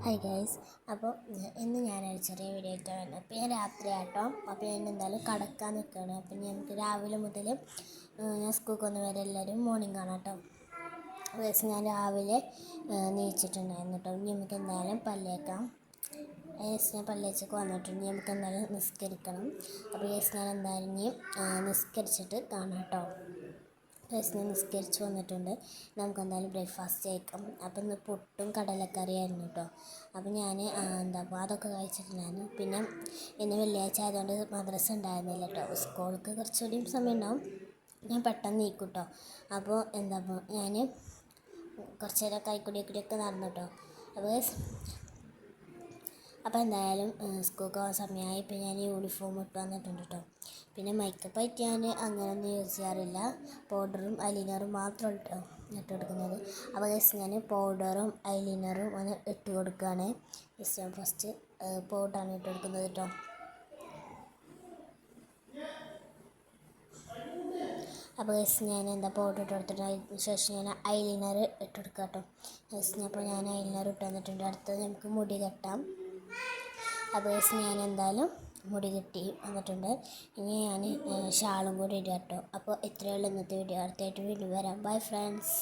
Hi guys. അപ്പോൾ ഇന്ന് ഞാനൊരു ചെറിയ വീഡിയോ ആയിട്ട് വന്നത്. അപ്പോൾ ഞാൻ രാത്രി ആട്ടോ. അപ്പോൾ ഞാൻ എന്തായാലും കടക്കാൻ നിൽക്കുകയാണ്. അപ്പം നമുക്ക് രാവിലെ മുതൽ ഞാൻ സ്കൂൾക്ക് വന്ന് വരെ എല്ലാവരും മോർണിംഗ് ആണ് കേട്ടോ. ഗൈസ് ഞാൻ രാവിലെ നീച്ചിട്ടുണ്ടായിരുന്നു കേട്ടോ. ഇനി നമുക്ക് എന്തായാലും പല്ലേക്കാം. ഗൈസ് ഞാൻ പല്ലേച്ചൊക്കെ വന്നിട്ടുണ്ട്. നമുക്ക് എന്തായാലും നിസ്കരിക്കണം. അപ്പോൾ ഗൈസ് ഞാൻ എന്തായാലും ഇനി നിസ്കരിച്ചിട്ട് കാണാം കേട്ടോ. ഞാൻ നിസ്കരിച്ച് വന്നിട്ടുണ്ട്. നമുക്ക് എന്തായാലും ബ്രേക്ക്ഫാസ്റ്റ് കഴിക്കാം. അപ്പം ഇന്ന് പുട്ടും കടലക്കറിയായിരുന്നു കേട്ടോ. അപ്പം ഞാൻ അതൊക്കെ കഴിച്ചിട്ടുണ്ടായിരുന്നു. പിന്നെ ഇന്ന് വെള്ളിയാഴ്ച ആയതുകൊണ്ട് മദ്രസ ഉണ്ടായിരുന്നില്ല കേട്ടോ. സ്കൂൾക്ക് കുറച്ചുകൂടി സമയം ഉണ്ടാവും. ഞാൻ പെട്ടെന്ന് നീക്കും കേട്ടോ. അപ്പോൾ ഞാൻ കുറച്ച് നേരം കൈക്കൂടിയൊക്കെ നടന്നു കേട്ടോ. അപ്പോൾ എന്തായാലും സ്കൂൾക്ക് പോകാൻ സമയമായി. ഇപ്പോൾ ഞാൻ യൂണിഫോം ഇട്ട് വന്നിട്ടുണ്ട് കേട്ടോ. പിന്നെ മേക്കപ്പ് ആയിട്ട് ഞാൻ അങ്ങനെയൊന്നും യൂസ് ചെയ്യാറില്ല. പൗഡറും ഐലൈനറും മാത്രം ഇട്ട് കൊടുക്കുന്നത്. അപ്പോൾ ജസ്റ്റ് ഞാൻ പൗഡറും ഐലൈനറും ഒന്ന് ഇട്ട് കൊടുക്കുകയാണ്. ജസ്റ്റ് ഫസ്റ്റ് പൗഡറാണ് ഇട്ട് കൊടുക്കുന്നത് കേട്ടോ. അപ്പോൾ ജസ്റ്റ് ഞാൻ പൗഡർ ഇട്ട് കൊടുത്തിട്ട് അതിന് ശേഷം ഞാൻ ഐലൈനർ ഇട്ട് കൊടുക്കുക കേട്ടോ. ജസ്റ്റ് അപ്പോൾ ഞാൻ ഐലൈനർ ഇട്ട് വന്നിട്ടുണ്ട്. അടുത്തത് നമുക്ക് മുടി കെട്ടാം. അപ്പോൾ ഞാൻ എന്തായാലും മുടി കെട്ടി വന്നിട്ടുണ്ട്. ഇനി ഞാൻ ഷാളും കൂടി ഇടുക കേട്ടോ. അപ്പോൾ ഇത്രയുള്ള ഇന്നത്തെ വീഡിയോ. അടുത്തായിട്ട് വീണ്ടും വരാം. Bye friends.